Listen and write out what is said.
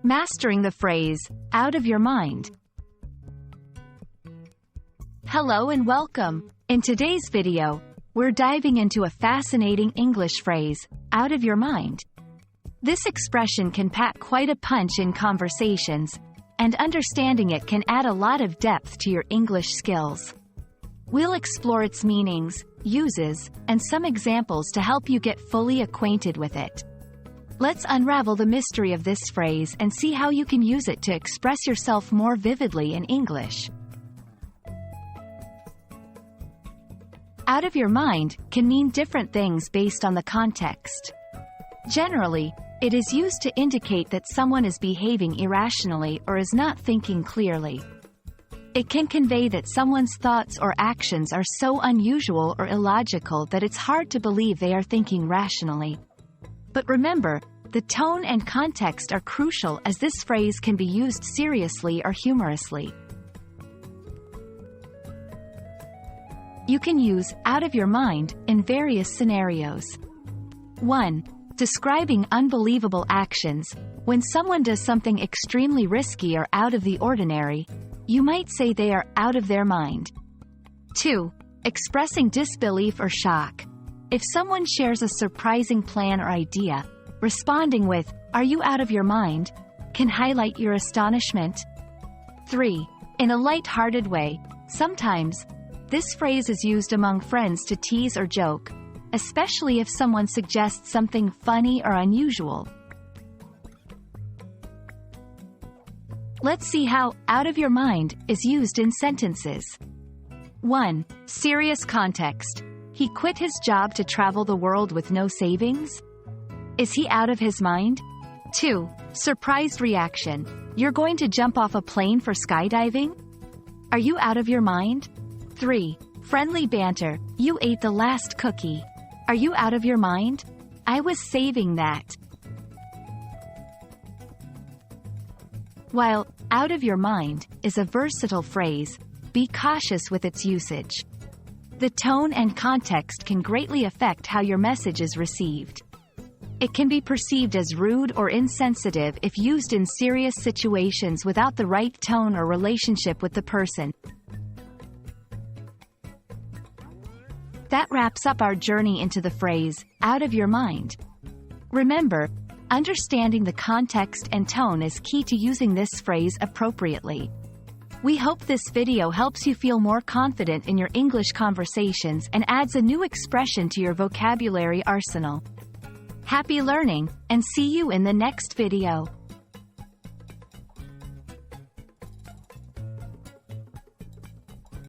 Mastering the phrase, out of your mind. Hello and welcome. In today's video, we're diving into a fascinating English phrase, out of your mind. This expression can pack quite a punch in conversations, and understanding it can add a lot of depth to your English skills. We'll explore its meanings, uses, and some examples to help you get fully acquainted with it. Let's unravel the mystery of this phrase and see how you can use it to express yourself more vividly in English. Out of your mind can mean different things based on the context. Generally, it is used to indicate that someone is behaving irrationally or is not thinking clearly. It can convey that someone's thoughts or actions are so unusual or illogical that it's hard to believe they are thinking rationally. But remember, the tone and context are crucial, as this phrase can be used seriously or humorously. You can use out of your mind in various scenarios. 1. Describing unbelievable actions. When someone does something extremely risky or out of the ordinary, you might say they are out of their mind. 2. Expressing disbelief or shock. If someone shares a surprising plan or idea, responding with, "Are you out of your mind?" can highlight your astonishment. 3. In a light-hearted way. Sometimes, this phrase is used among friends to tease or joke, especially if someone suggests something funny or unusual. Let's see how out of your mind is used in sentences. 1. Serious context. He quit his job to travel the world with no savings? Is he out of his mind? 2. Surprised reaction. You're going to jump off a plane for skydiving? Are you out of your mind? 3. Friendly banter. You ate the last cookie. Are you out of your mind? I was saving that. While out of your mind is a versatile phrase, be cautious with its usage. The tone and context can greatly affect how your message is received. It can be perceived as rude or insensitive if used in serious situations without the right tone or relationship with the person. That wraps up our journey into the phrase, out of your mind. Remember, understanding the context and tone is key to using this phrase appropriately. We hope this video helps you feel more confident in your English conversations and adds a new expression to your vocabulary arsenal. Happy learning, and see you in the next video.